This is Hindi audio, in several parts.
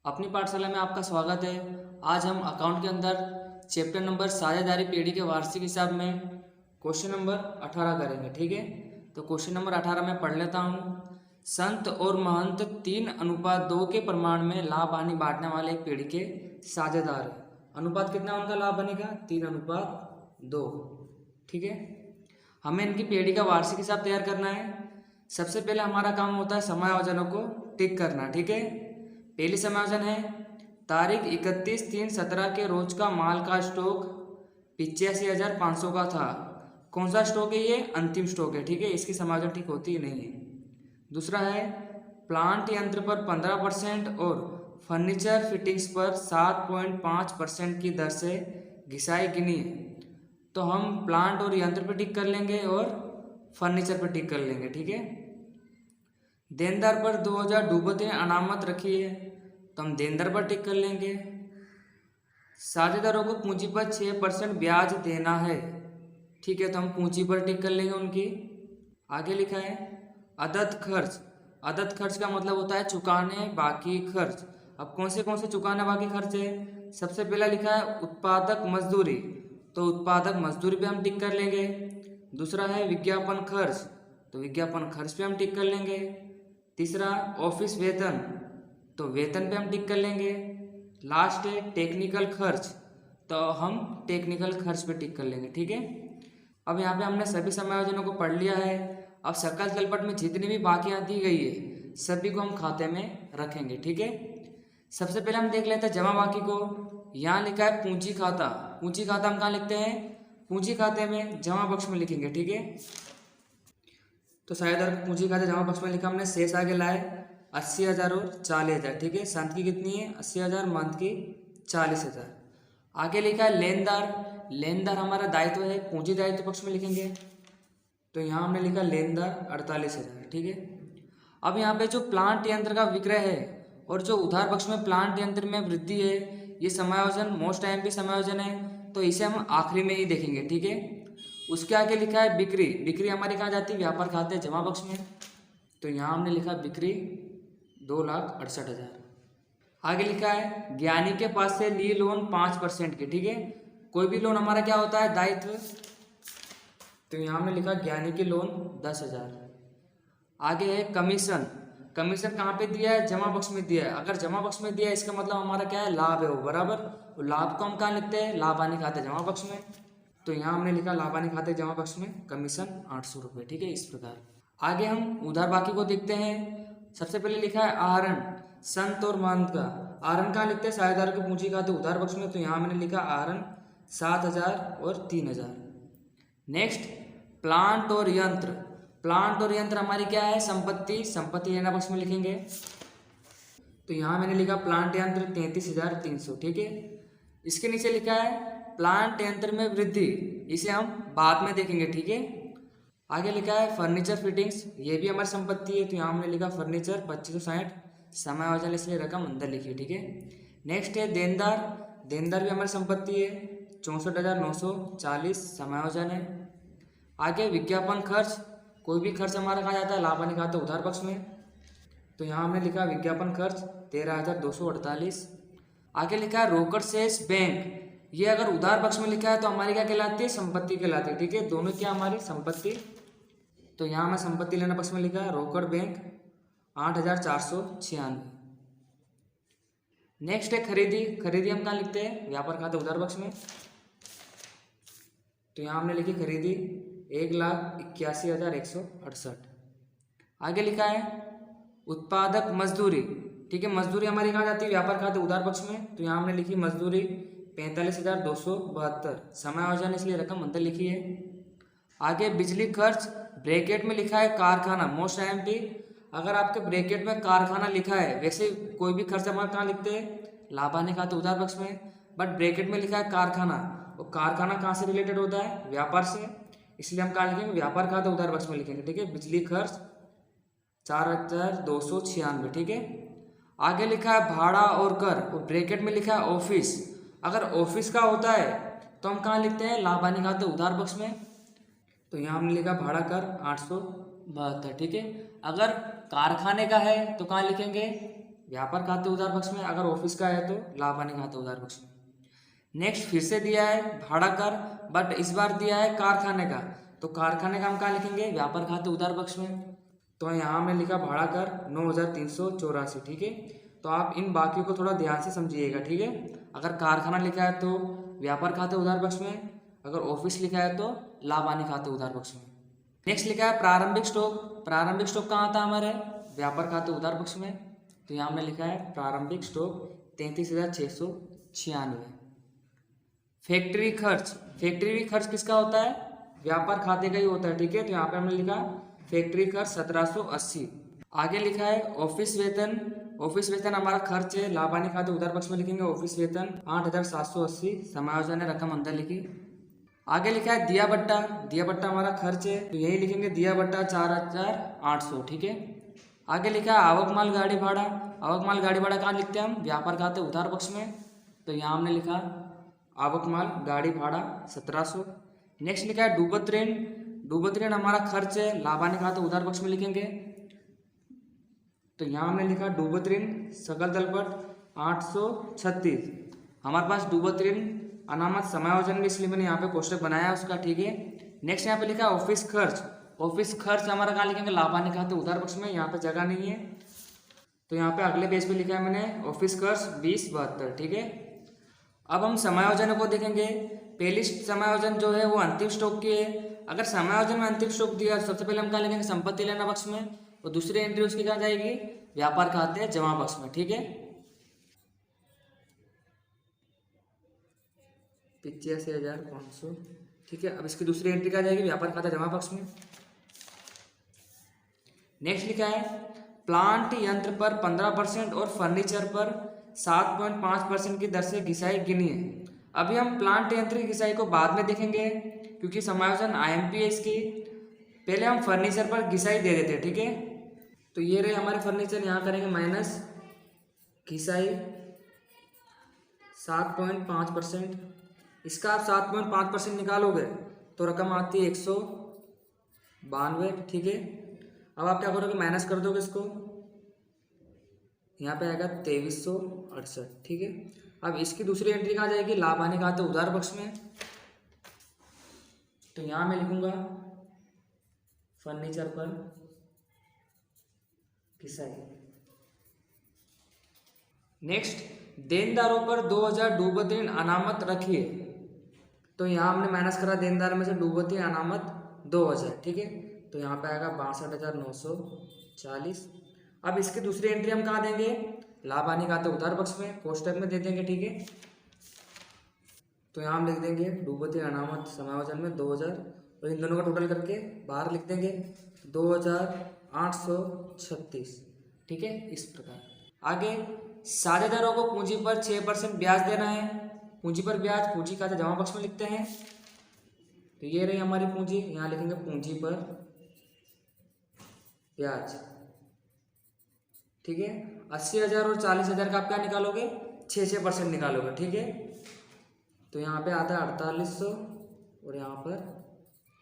अपनी पाठशाला में आपका स्वागत है। आज हम अकाउंट के अंदर चैप्टर नंबर साझेदारी पीढ़ी के वार्षिक हिसाब में क्वेश्चन नंबर 18 करेंगे। ठीक है, तो क्वेश्चन नंबर 18 में पढ़ लेता हूँ। संत और महंत 3:2 के प्रमाण में लाभ हानि बांटने वाले एक पीढ़ी के साझेदार है। अनुपात कितना उनका लाभ बनेगा? 3:2। ठीक है, हमें इनकी पीढ़ी का वार्षिक हिसाब तैयार करना है। सबसे पहले हमारा काम होता है समायोजनों को टिक करना। ठीक है, पहली समायोजन है तारीख 31/3/17 के रोज का माल का स्टॉक 85,500 का था। कौन सा स्टॉक है? ये अंतिम स्टॉक है। ठीक है, इसकी समायोजन ठीक होती नहीं है। दूसरा है प्लांट यंत्र पर 15% और फर्नीचर फिटिंग्स पर 7.5% की दर से घिसाई गिनी है। तो हम प्लांट और यंत्र पर टिक कर लेंगे और फर्नीचर पर टिक कर लेंगे। ठीक है, देनदार पर 2000 डूबते अनामत रखी है, तो हम देनदार पर टिक कर लेंगे। साझेदारों को पूंजी पर 6% ब्याज देना है। ठीक है, तो हम पूंजी पर टिक कर लेंगे उनकी। आगे लिखा है अदद खर्च। अदद खर्च का मतलब होता है चुकाने बाकी खर्च। अब कौन से चुकाने बाकी खर्च है? सबसे पहला लिखा है उत्पादक मजदूरी, तो उत्पादक मजदूरी पे हम टिक कर लेंगे। दूसरा है विज्ञापन खर्च, तो विज्ञापन खर्च पे हम टिक कर लेंगे। तीसरा ऑफिस वेतन, तो वेतन पे हम टिक कर लेंगे। लास्ट है टेक्निकल खर्च, तो हम टेक्निकल खर्च पे टिक कर लेंगे। ठीक है, अब यहाँ पे हमने सभी समायोजनों को पढ़ लिया है। अब सकल तलपट में जितनी भी बाकियाँ दी गई है सभी को हम खाते में रखेंगे। ठीक है, सबसे पहले हम देख लेते हैं जमा बाकी को। यहाँ लिखा है पूंजी खाता। पूंजी खाता हम कहाँ लिखते हैं? पूंजी खाते में जमा बक्स में लिखेंगे। ठीक है, तो साझेदार पूंजी खाते जमा बक्स में लिखा हमने। शेष आगे लाए 80,000 और 40,000। ठीक है, संत की कितनी है? 80,000, मंथ की 40,000। आगे लिखा है लेनदार। लेनदार हमारा दायित्व है, पूंजी दायित्व पक्ष में लिखेंगे। तो यहाँ हमने लिखा लेनदार 48,000। ठीक है, अब यहाँ पे जो प्लांट यंत्र का विक्रय है और जो उधार पक्ष में प्लांट यंत्र में वृद्धि है, ये समायोजन मोस्ट टाइम पे समायोजन है, तो इसे हम आखिरी में ही देखेंगे। ठीक है, उसके आगे लिखा है बिक्री। बिक्री हमारी कहाँ जाती है? व्यापार खाते जमा बक्स में, तो यहाँ हमने लिखा बिक्री 2,68,000। आगे लिखा है ज्ञानी के पास से ली लोन 5% की। ठीक है, कोई भी लोन हमारा क्या होता है? दायित्व, तो यहाँ हमने लिखा ज्ञानी की लोन 10,000। आगे है कमीशन। कमीशन कहाँ पे दिया है? जमा बक्स में दिया है। अगर जमा बक्स में दिया है इसका मतलब हमारा क्या है? लाभ है वो, बराबर। तो लाभ को हम कहाँ लिखते हैं? लाभ हानि खाते जमा बक्स में, तो यहाँ हमने लिखा लाभ हानि खाते जमा बक्स में कमीशन 800 रुपये। ठीक है, इस प्रकार। आगे हम उधार बाकी को देखते हैं। सबसे पहले लिखा है आहरण, संत और महंत का। आहरण कहाँ लिखते हैं? साझेदार के पूंजी खाते उधार बक्स में, तो यहाँ मैंने लिखा आहरण 7,000 और 3,000। नेक्स्ट प्लांट और यंत्र। प्लांट और यंत्र हमारी क्या है? संपत्ति। संपत्ति लेना बक्स में लिखेंगे, तो यहाँ मैंने लिखा प्लांट यंत्र 33,300। ठीक है, इसके नीचे लिखा है प्लांट यंत्र में वृद्धि, इसे हम बाद में देखेंगे। ठीक है, आगे लिखा है फर्नीचर फिटिंग्स, ये भी हमारी संपत्ति है, तो यहाँ हमने लिखा फर्नीचर 2560। समायोजन इसलिए रकम अंदर लिखी। ठीक है, नेक्स्ट है देनदार। देनदार भी हमारी संपत्ति है, 64,940 समायोजन है। आगे विज्ञापन खर्च, कोई भी खर्च हमारा कहा जाता है लाभ हानि खाते उधार पक्ष में, तो यहाँ हमने लिखा विज्ञापन खर्च 13,248। आगे लिखा है रोकड़ शेष बैंक। ये अगर उधार पक्ष में लिखा है तो हमारी क्या कहलाती है? संपत्ति कहलाती है। ठीक है, दोनों क्या हमारी संपत्ति, तो यहाँ मैं संपत्ति लेना पक्ष में लिखा है रोकड़ बैंक 8,496। नेक्स्ट है खरीदी। खरीदी हम कहाँ लिखते हैं? व्यापार खाते उधार पक्ष में, तो यहाँ हमने लिखी खरीदी 1,81,168। आगे लिखा है उत्पादक मजदूरी। ठीक है, मजदूरी हमारी कहाँ जाती है? व्यापार खाते उधार पक्ष में, तो यहाँ हमने लिखी मजदूरी 45,272। समायोजन इसलिए रकम अंदर लिखी है। आगे बिजली खर्च, ब्रैकेट में लिखा है कारखाना। मोस्ट टाइम अगर आपके ब्रैकेट में कारखाना लिखा है, वैसे कोई भी खर्च हमारा कहाँ लिखते हैं? लाभ हानि खाते उधार पक्ष में, बट ब्रैकेट में लिखा है कारखाना, और कारखाना कहाँ से रिलेटेड होता है? व्यापार से, इसलिए हम कहाँ लिखेंगे? व्यापार खाते उधार पक्ष में लिखेंगे। ठीक है, बिजली खर्च 4,296। ठीक है, आगे लिखा है भाड़ा और कर, और ब्रैकेट में लिखा है ऑफिस। अगर ऑफिस का होता है तो हम कहाँ लिखते हैं? लाभ हानि खाते उधार पक्ष में, तो यहाँ हमने लिखा भाड़ा कर 872। ठीक है, अगर कारखाने का है तो कहाँ लिखेंगे? व्यापार खाते उधार पक्ष में, अगर ऑफिस का है तो लाभ हानि खाते उधार पक्ष में। नेक्स्ट फिर से दिया है भाड़ा कर, बट इस बार दिया है कारखाने का, तो कारखाने का हम कहाँ लिखेंगे, व्यापार खाते उधार पक्ष में। तो यहाँ हमने लिखा भाड़ा कर 9,384, ठीक है। तो आप इन बाकियों को थोड़ा ध्यान से समझिएगा, ठीक है। अगर कारखाना लिखा है तो व्यापार खाते उधार पक्ष में, अगर ऑफिस लिखा है तो लाभ हानि खाते उधार पक्ष में। नेक्स्ट लिखा है प्रारंभिक स्टॉक, प्रारंभिक स्टॉक कहाँ आता है हमारे, व्यापार खाते उधार पक्ष में। तो यहाँ हमने लिखा है प्रारंभिक स्टॉक 33,696। फैक्ट्री खर्च, फैक्ट्री खर्च किसका होता है, व्यापार खाते का ही होता है, ठीक है। तो यहाँ पे हमने लिखा फैक्ट्री खर्च 1780। आगे लिखा है ऑफिस वेतन, ऑफिस वेतन हमारा खर्च है, लाभ हानि खाते उधार पक्ष में लिखेंगे ऑफिस वेतन 8,780, समायोजन है, रकम अंदर लिखी। आगे लिखा है दिया बट्टा, दिया बट्टा हमारा खर्च है, तो यही लिखेंगे दिया बट्टा 4,800, ठीक है। आगे लिखा है आवक माल गाड़ी भाड़ा, आवक माल गाड़ी भाड़ा कहाँ लिखते हैं हम, व्यापार खाते उधार पक्ष में। तो यहाँ हमने लिखा आवक माल गाड़ी भाड़ा 1700। नेक्स्ट लिखा है डूबत ऋण, डूबत ऋण हमारा खर्च है, लाभ हानि खाते उधार पक्ष में लिखेंगे। तो यहाँ हमने लिखा डूबत ऋण सकल तलपट 836। हमारे पास डूबत ऋण अनामत समायोजन भी, इसलिए मैंने यहाँ पे कोष्टक बनाया है उसका, ठीक है। नेक्स्ट यहाँ पे लिखा ऑफिस खर्च, ऑफिस खर्च हमारा कहाँ लिखेंगे, लाभ हानि खाते उधार पक्ष में, यहाँ पे जगह नहीं है। तो यहाँ पे अगले पेज पे लिखा है मैंने ऑफिस खर्च 2072, ठीक है। अब हम समायोजन को देखेंगे। पहली समायोजन जो है वो अंतिम स्टॉक की है। अगर समायोजन में अंतिम स्टॉक दिया तो सबसे पहले हम कहाँ लिखेंगे, संपत्ति लेना पक्ष में, और दूसरी एंट्री उसकी कहाँ जाएगी, व्यापार खाते जमा पक्ष में, ठीक है। 85,500, ठीक है। अब इसकी दूसरी एंट्री कहाँ जाएगी, व्यापार खाता जमा पक्ष में। नेक्स्ट लिखा है प्लांट यंत्र पर 15% और फर्नीचर पर 7.5% की दर से घिसाई गिनी है। अभी हम प्लांट यंत्र की घिसाई को बाद में देखेंगे, क्योंकि समायोजन IMP है इसकी। पहले हम फर्नीचर पर घिसाई दे देते हैं, ठीक है। तो ये रहे हमारे फर्नीचर, यहाँ करेंगे माइनस घिसाई 7.5%। इसका आप 7.5% निकालोगे तो रकम आती है 192, ठीक है। अब आप क्या करोगे, माइनस कर दोगे इसको, यहाँ पे आएगा 2368, ठीक है। अब इसकी दूसरी एंट्री कहाँ जाएगी, लाभ हानि खाते उधार पक्ष में। तो यहाँ मैं लिखूंगा फर्नीचर पर घिसाई। नेक्स्ट देनदारों पर 2000 डूबत ऋण अनामत रखिए। तो यहाँ हमने माइनस करा देनदार में से डूबत ऋण अनामत 2000, ठीक है। तो यहाँ पे आएगा 62,940। अब इसकी दूसरी एंट्री हम कहाँ देंगे, लाभ हानि खाते उधार पक्ष में, कोष्टक में दे देंगे, ठीक है। तो यहाँ हम लिख देंगे डूबत ऋण अनामत समायोजन में 2000, और इन दोनों का टोटल करके बाहर लिख देंगे 2,836, ठीक है। इस प्रकार आगे साझेदारों को पूंजी पर 6% ब्याज देना है। पूंजी पर ब्याज पूंजी खाते जमा पक्ष में लिखते हैं। तो ये रही हमारी पूंजी, यहाँ लिखेंगे पूंजी पर ब्याज, ठीक है। 80,000 और 40,000 का आप क्या निकालोगे, 6% निकालोगे, ठीक है। तो यहाँ पे आता है 4800 और यहाँ पर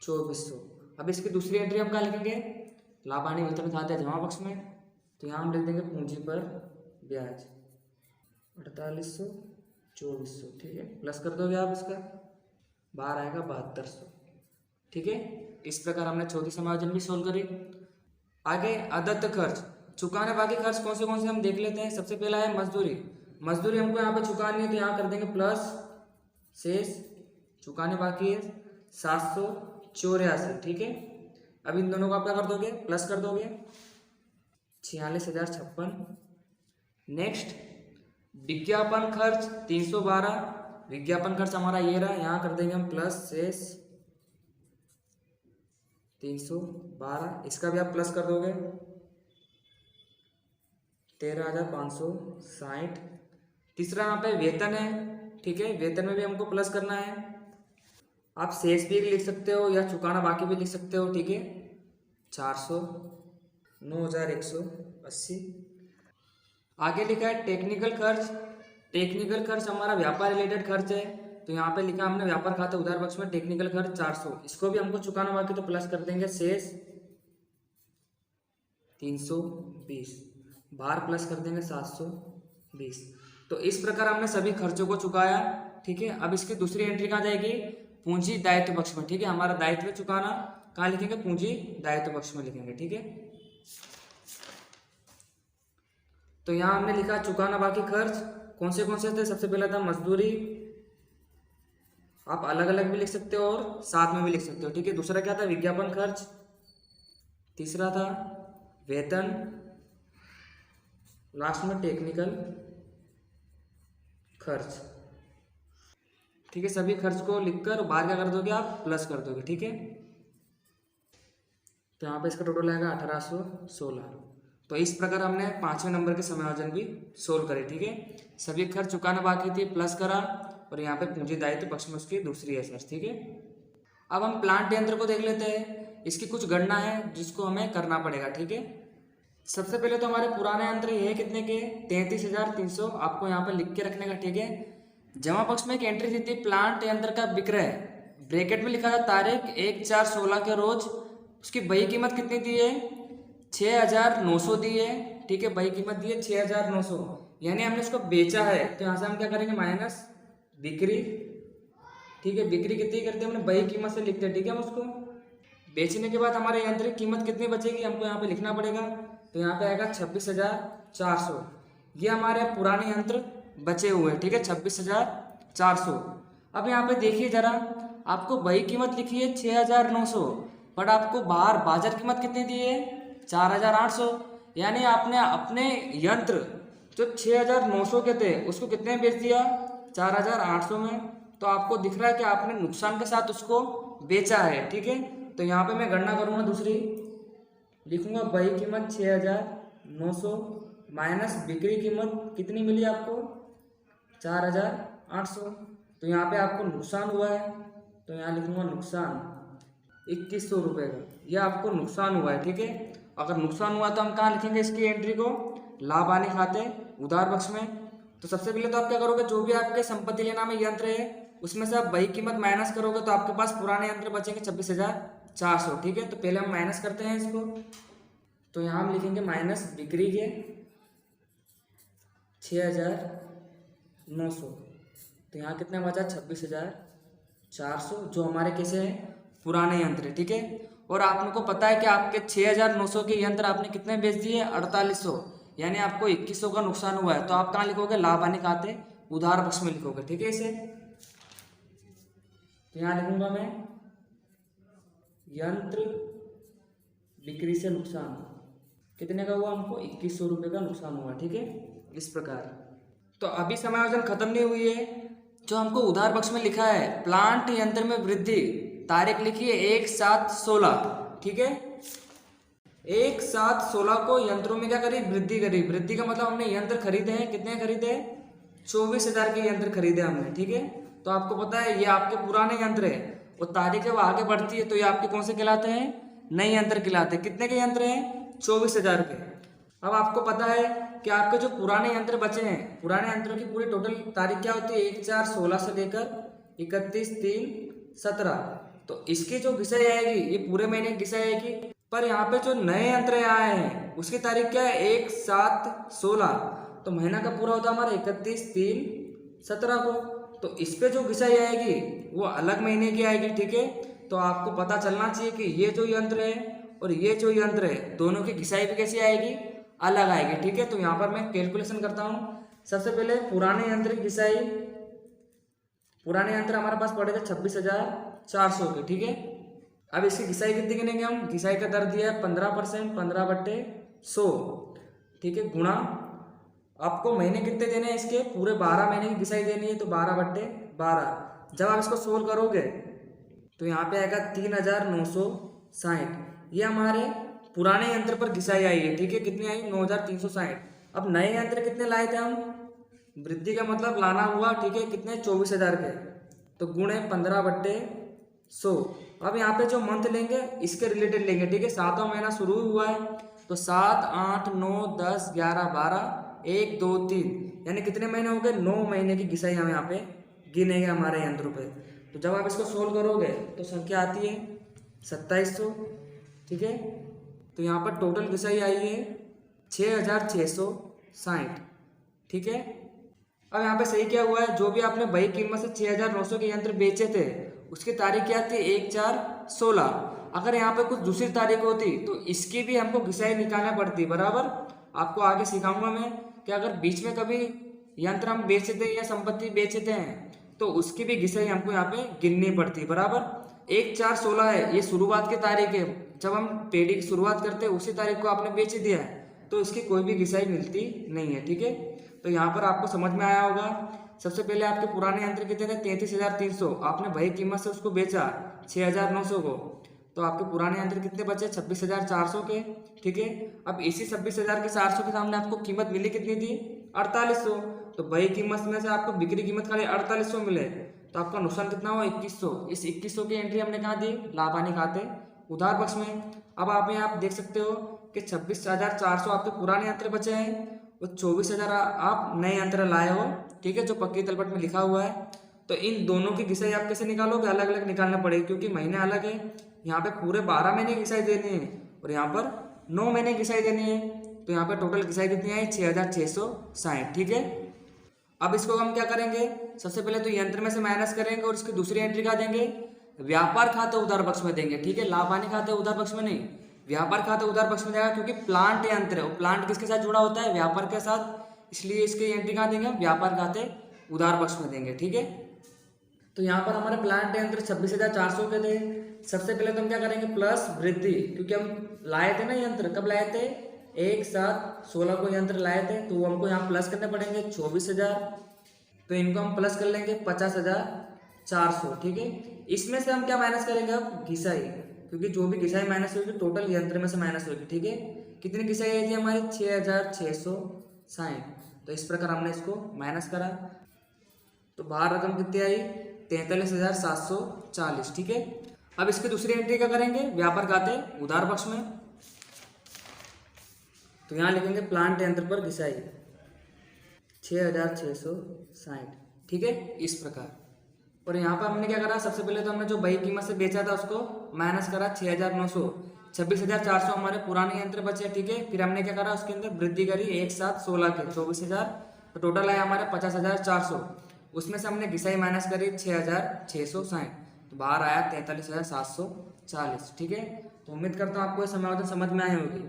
2400। अब इसकी दूसरी एंट्री हम क्या लिखेंगे, लाभ हानि वितरण खाते जमा पक्ष में। तो यहाँ हम लिख देंगे पूंजी पर ब्याज 4800 2400, ठीक है। प्लस कर दोगे आप इसका, बाहर आएगा 7200, ठीक है। इस प्रकार हमने चौथी समायोजन भी सोल्व करी। आगे अदत्त खर्च, चुकाने बाकी खर्च कौन से हम देख लेते हैं। सबसे पहला है मजदूरी, मजदूरी हमको यहाँ पे चुकानी है, तो यहाँ कर देंगे प्लस शेष चुकाने बाकी है 784, ठीक है। अब इन दोनों को आप क्या कर दोगे, प्लस कर दोगे 46,056। नेक्स्ट विज्ञापन खर्च 312, विज्ञापन खर्च हमारा ये रहा, यहाँ कर देंगे हम प्लस शेष 312, इसका भी आप प्लस कर दोगे 13,560। तीसरा यहाँ पे वेतन है, ठीक है। वेतन में भी हमको प्लस करना है, आप शेष भी लिख सकते हो या चुकाना बाकी भी लिख सकते हो, ठीक है। 400 9,180। आगे लिखा है टेक्निकल खर्च, टेक्निकल खर्च हमारा व्यापार रिलेटेड खर्च है। तो यहाँ पे लिखा हमने व्यापार खाता उधार पक्ष में टेक्निकल खर्च 400, इसको भी हमको चुकाना बाकी, तो प्लस कर देंगे शेष 320। बाहर प्लस कर देंगे 720। तो इस प्रकार हमने सभी खर्चों को चुकाया। ठीक है, अब इसकी दूसरी एंट्री कहाँ जाएगी? पूंजी दायित्व पक्ष में। ठीक है, हमारा दायित्व चुकाना कहाँ लिखेंगे? पूंजी दायित्व पक्ष में लिखेंगे। ठीक है, तो यहाँ हमने लिखा चुकाना बाकी खर्च। कौन से थे? सबसे पहला था मजदूरी, आप अलग अलग भी लिख सकते हो और साथ में भी लिख सकते हो। ठीक है, दूसरा क्या था? विज्ञापन खर्च। तीसरा था वेतन, लास्ट में टेक्निकल खर्च। ठीक है, सभी खर्च को लिखकर बाहर क्या कर दोगे? आप प्लस कर दोगे। ठीक है, तो यहाँ पे इसका टोटल आएगा 1816। तो इस प्रकार हमने 5वें नंबर के समायोजन भी सोल्व करे। ठीक है, सभी खर्च चुकाना बाकी थी, प्लस करा, और यहाँ पे पूंजी दायित्व पक्ष में उसकी दूसरी एसेट्स। ठीक है, अब हम प्लांट यंत्र को देख लेते हैं। इसकी कुछ गणना है जिसको हमें करना पड़ेगा। ठीक है, सबसे पहले तो हमारे पुराने यंत्र ये कितने के? 33,300 आपको यहाँ पे लिख के रखने का। ठीक है, जमा पक्ष में एक एंट्री दी थी, प्लांट यंत्र का विक्रय, ब्रैकेट में लिखा था तारीख 1/4/16 के रोज। उसकी बही कीमत कितनी दी है? 6,900 दी है। ठीक है, बही कीमत दी है 6,900, यानी हमने इसको बेचा है। तो यहाँ से हम क्या करेंगे? माइनस बिक्री। ठीक है, बिक्री कितनी करते हैं? हमने बही कीमत से लिखते हैं। ठीक है, हम उसको बेचने के बाद हमारे यंत्र की कीमत कितनी बचेगी हमको यहाँ पे लिखना पड़ेगा। तो यहाँ पे आएगा 26,400। ये हमारे पुराने यंत्र बचे हुए। ठीक है, 26,400। अब यहाँ पे देखिए जरा, आपको बही कीमत लिखी है 6,900, बट आपको बाहर बाजार कीमत कितनी दी है? 4,800। यानी आपने अपने यंत्र जो 6,900 के थे उसको कितने में बेच दिया? 4,800 में। तो आपको दिख रहा है कि आपने नुकसान के साथ उसको बेचा है। ठीक है, तो यहाँ पे मैं गणना करूँगा, दूसरी लिखूंगा बही कीमत 6,900 माइनस बिक्री कीमत कितनी मिली आपको? 4,800। तो यहाँ पे आपको नुकसान हुआ है, तो यहाँ लिखूंगा नुकसान 2,100 रुपये का। यह आपको नुकसान हुआ है। ठीक है, अगर नुकसान हुआ तो हम कहाँ लिखेंगे इसकी एंट्री को? लाभ हानि खाते उधार पक्ष में। तो सबसे पहले तो आप क्या करोगे? जो भी आपके संपत्ति लेना में यंत्र है उसमें से आप बही कीमत माइनस करोगे तो आपके पास पुराने यंत्र बचेंगे 26,400। ठीक है, तो पहले हम माइनस करते हैं इसको। तो यहाँ हम लिखेंगे माइनस बिक्री के 6,900। तो यहाँ कितना बचा? 26,400, जो हमारे कैसे हैं? पुराने यंत्र है। ठीक है, और आपको पता है कि आपके 6,900 के यंत्र आपने कितने बेच दिए? 4,800, यानी आपको 2,100 का नुकसान हुआ है। तो आप कहाँ लिखोगे? लाभ हानि खाते उधार पक्ष में लिखोगे। ठीक है, इसे तो यहाँ लिखूंगा मैं यंत्र बिक्री से नुकसान कितने का हुआ? हमको 2,100 रुपये का नुकसान हुआ। ठीक है, इस प्रकार। तो अभी समायोजन खत्म नहीं हुई है। जो हमको उधार पक्ष में लिखा है प्लांट यंत्र में वृद्धि, तारीख लिखी है 1/7/16। ठीक है, 1/7/16 को यंत्रों में क्या करी? वृद्धि करी। वृद्धि का मतलब हमने यंत्र खरीदे हैं। कितने खरीदे? 24,000 के यंत्र खरीदे हमने। ठीक है, तो आपको पता है ये आपके पुराने यंत्र है, और तारीख जब आगे बढ़ती है तो ये आपके कौन से कहलाते हैं? नए यंत्र कहलाते हैं। कितने के यंत्र हैं? 24,000 के। अब आपको पता है कि आपके जो पुराने यंत्र बचे हैं, पुराने यंत्रों की पूरी टोटल तारीख क्या होती है? 1/4/16 से लेकर 31/3/17। तो इसकी जो घिसाई आएगी ये पूरे महीने की घिसाई आएगी। पर यहाँ पे जो नए यंत्र आए हैं उसकी तारीख क्या है? 1/7/16। तो महीना का पूरा होता है हमारा 31/3/17 को। तो इस पे जो घिसाई आएगी वो अलग महीने की आएगी। ठीक है, तो आपको पता चलना चाहिए कि ये जो यंत्र है और ये जो यंत्र है दोनों की घिसाई भी कैसी आएगी? अलग आएगी। ठीक है, तो यहाँ पर मैं कैलकुलेशन करता हूँ। सबसे पहले पुराने यंत्र की घिसाई, पुराने यंत्र हमारे पास पड़े थे 26,400 के। ठीक है, अब इसकी घिसाई कितनी गिनेंगे हम? घिसाई का दर दिया है 15%, 15/100। ठीक है, गुणा आपको महीने कितने देने हैं इसके? पूरे 12 महीने की घिसाई देनी है, तो 12/12। जब आप इसको सोल्व करोगे तो यहाँ पे आएगा 3,960। ये हमारे पुराने यंत्र पर घिसाई आई है। ठीक है, कितनी आई? 9,360। अब नए यंत्र कितने लाए थे हम? वृद्धि का मतलब लाना हुआ। ठीक है, कितने? 24,000 के। तो गुणे 15/100। अब यहाँ पे जो मंथ लेंगे इसके रिलेटेड लेंगे। ठीक है, 7वां महीना शुरू हुआ है तो 7, 8, 9, 10, 11, 12, 1, 2, 3, यानी कितने महीने हो गए? 9 महीने की घिसाई हम यहाँ पे गिनेंगे हमारे यंत्रों पे। तो जब आप इसको सोल्व करोगे तो संख्या आती है 2700। ठीक है, तो यहाँ पर टोटल घिसाई आई है 6,660, ठीक है। अब यहाँ पे सही क्या हुआ है, जो भी आपने वही कीमत से 6,900 के यंत्र बेचे थे उसकी तारीख क्या थी, 1/4/16। अगर यहाँ पे कुछ दूसरी तारीख होती तो इसकी भी हमको घिसाई निकालना पड़ती, बराबर। आपको आगे सिखाऊंगा मैं कि अगर बीच में कभी यंत्र हम बेचते हैं या संपत्ति बेचते हैं तो उसकी भी घिसाई हमको यहाँ पे गिननी पड़ती, बराबर। 1/4/16 है, ये शुरुआत की तारीख है। जब हम पेड़ी की शुरुआत करते हैं उसी तारीख को आपने बेच दिया है तो इसकी कोई भी घिसाई मिलती नहीं है, ठीक है। तो यहाँ पर आपको समझ में आया होगा। सबसे पहले आपके पुराने यंत्र कितने थे, 33,300, आपने वही कीमत से उसको बेचा 6,900 को, तो आपके पुराने यंत्र कितने बचे, 26,400 के, ठीक है। अब इसी 26,400 के सामने आपको कीमत मिली कितनी थी, 4,800, तो वही कीमत में से आपको बिक्री कीमत खाली 4,800 मिले, तो आपका नुकसान कितना हुआ, 2,100। इस 2,100 की एंट्री हमने कहाँ दी, लाभ हानि खाते उधार पक्ष में। अब आप यहाँ देख सकते हो कि 26,400 आपके पुराने यंत्र बचे हैं और 24,000 आप नए यंत्र लाए हो, ठीक है, जो पक्की तलपट में लिखा हुआ है। तो इन दोनों की घिसाई आप कैसे निकालोगे, अलग अलग निकालना पड़ेगी, क्योंकि महीने अलग है। यहाँ पे पूरे 12 महीने की घिसाई देनी है और यहाँ पर 9 महीने की घिसाई देनी है। तो यहाँ पर टोटल घिसाई कितनी आई, 6,660, ठीक है। अब इसको हम क्या करेंगे, सबसे पहले तो यंत्र में से माइनस करेंगे और इसकी दूसरी एंट्री क्या देंगे, व्यापार खाते उधार पक्ष में देंगे, ठीक है। लाभ हानि खाते उधार पक्ष में नहीं, व्यापार खाता उधार पक्ष में जाएगा, क्योंकि प्लांट यंत्र है, प्लांट किसके साथ जुड़ा होता है, व्यापार के साथ, इसलिए इसकी एंट्री कहाँ देंगे, व्यापार खाते उधार पक्ष में देंगे, ठीक है। तो यहाँ पर हमारे प्लांट यंत्र 26,400 के थे। सबसे पहले तो हम क्या करेंगे, प्लस वृद्धि, क्योंकि हम लाए थे ना यंत्र, कब लाए थे, 1/7/16 को यंत्र लाए थे, तो हमको यहाँ प्लस करने पड़ेंगे 24,000, तो इनको हम प्लस कर लेंगे 50,400, ठीक है। इसमें से हम क्या माइनस करेंगे, अब घिसाई, क्योंकि जो भी घिसाई माइनस होगी टोटल यंत्र में से माइनस होगी, ठीक है। कितनी घिसाई आई थी हमारी, 6,660, तो इस प्रकार हमने इसको माइनस करा, तो बाहर रकम कितनी आई, 43,740, ठीक है। अब इसकी दूसरी एंट्री क्या करेंगे, व्यापार खाते उधार पक्ष में, तो यहाँ लिखेंगे प्लांट यंत्र पर घिसाई 6,660, ठीक है, इस प्रकार। और यहाँ पर हमने क्या करा, सबसे पहले तो हमने जो बही कीमत से बेचा था उसको माइनस करा 6,900, 26,400 हमारे पुराने यंत्र बचे, ठीक है। फिर हमने क्या करा, उसके अंदर वृद्धि करी 1/7/16 के 24,000, तो टोटल आया हमारे 50,400, उसमें से हमने घिसाई माइनस करी 6,660, तो बाहर आया 43,740, ठीक है। तो उम्मीद करता हूँ आपको ये समायोजन समझ में आई होगी।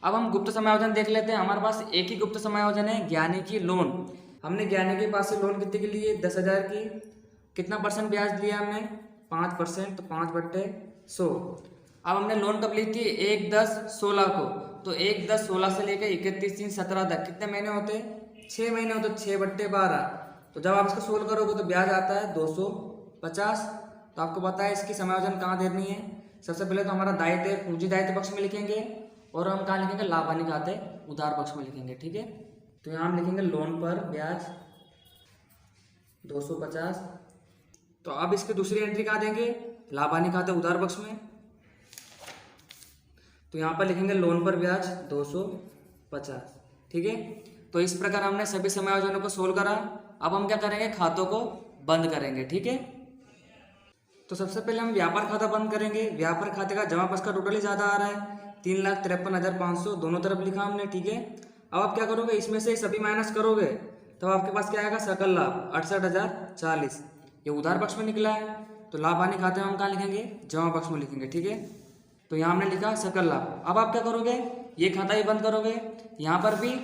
अब हम गुप्त समायोजन देख लेते हैं। हमारे पास एक ही गुप्त समायोजन है, ज्ञानी की लोन। हमने ज्ञानी के पास से लोन कितने की ली है, 10,000 की। कितना परसेंट ब्याज लिया हमने, 5%, तो 5/100। अब हमने लोन कब ली थी, 1/10/16 को, तो 1/10/16 से लेकर 31/3/17 तक कितने महीने होते, 6 महीने होते, 6/12। तो जब आप इसको सोल्व करोगे तो ब्याज आता है 250। तो आपको पता है इसकी समायोजन कहाँ देनी है। सबसे पहले तो हमारा दायित्व पूंजी दायित्व पक्ष में लिखेंगे और हम कहाँ लिखेंगे, लाभ हानि खाते उधार पक्ष में लिखेंगे, ठीक है। तो यहाँ हम लिखेंगे लोन पर ब्याज 250। तो अब इसकी दूसरी एंट्री कहाँ देंगे, लाभ हानि खाते उधार पक्ष में, तो यहाँ पर लिखेंगे लोन पर ब्याज 250, ठीक है। तो इस प्रकार हमने सभी समायोजनों को सोल्व करा। अब हम क्या करेंगे, खातों को बंद करेंगे, ठीक है। तो सबसे पहले हम व्यापार खाता बंद करेंगे। व्यापार खाते का जमा पक्ष का टोटल ही ज़्यादा आ रहा है, 3,53,500 दोनों तरफ लिखा हमने, ठीक है। अब आप क्या करोगे, इसमें से सभी माइनस करोगे तो आपके पास क्या आएगा, सकल लाभ 68,040, ये उधार पक्ष में निकला है। तो लाभ हानि खाते में हम कहाँ लिखेंगे, जमा पक्ष में लिखेंगे, ठीक है। तो यहाँ हमने लिखा सकल लाभ। अब आप क्या करोगे, ये खाता ही बंद करोगे। यहाँ पर भी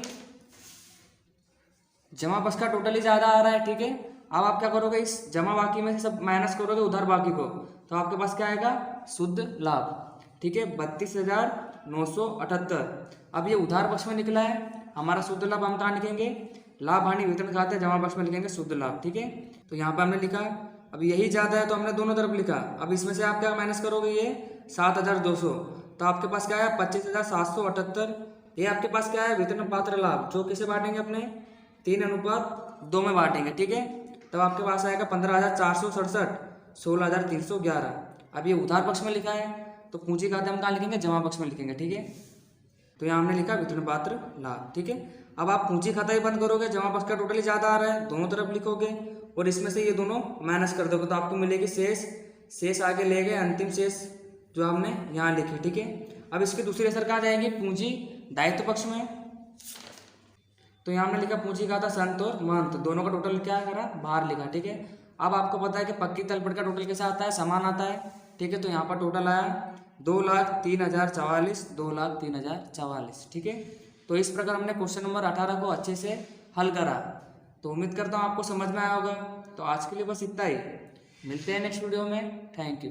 जमा पक्ष का टोटल ही ज़्यादा आ रहा है, ठीक है। अब आप क्या करोगे, इस जमा बाकी में से सब माइनस करोगे उधार बाकी को, तो आपके पास क्या आएगा, शुद्ध लाभ, ठीक है, 32,978। अब ये उधार पक्ष में निकला है, हमारा शुद्ध लाभ हम कहाँ लिखेंगे, लाभ हानि वितरण खाते जमा पक्ष में लिखेंगे शुद्ध लाभ, ठीक है। तो यहाँ पे हमने लिखा, अब यही ज़्यादा है तो हमने दोनों तरफ लिखा। अब इसमें से आप क्या माइनस करोगे, ये 7,200, तो आपके पास क्या है, 25,778। ये आपके पास क्या है, वितरण पात्र लाभ, जो किसे बांटेंगे, अपने 3:2 में बांटेंगे, ठीक है। तब आपके पास आएगा 15,467, 16,311। अब ये उधार पक्ष में लिखा है, तो पूंजी खाते हम कहाँ लिखेंगे, जमा पक्ष में लिखेंगे, ठीक है। तो यहाँ हमने लिखा वितरण पात्र लाभ, ठीक है। अब आप पूंजी खाता ही बंद करोगे, जमा पक्ष का टोटल ही ज़्यादा आ रहा है, दोनों तरफ लिखोगे और इसमें से ये दोनों माइनस कर दोगे, तो आपको मिलेगी शेष आगे ले गए अंतिम शेष जो हमने यहाँ लिखी, ठीक है। अब इसकी दूसरी असर कहाँ जाएंगी, पूंजी दायित्व पक्ष में तो यहाँ हमने लिखा पूंजी खाता संत और महंत दोनों का टोटल क्या करा, बाहर लिखा। ठीक है, अब आपको पता है कि पक्की तलपट का टोटल कैसा आता है, समान आता है। ठीक है, तो यहाँ पर टोटल आया 2,03,044, 2,03,044। ठीक है, तो इस प्रकार हमने क्वेश्चन नंबर 18 को अच्छे से हल करा। तो उम्मीद करता हूँ आपको समझ में आया होगा। तो आज के लिए बस इतना ही, मिलते हैं नेक्स्ट वीडियो में। Thank you.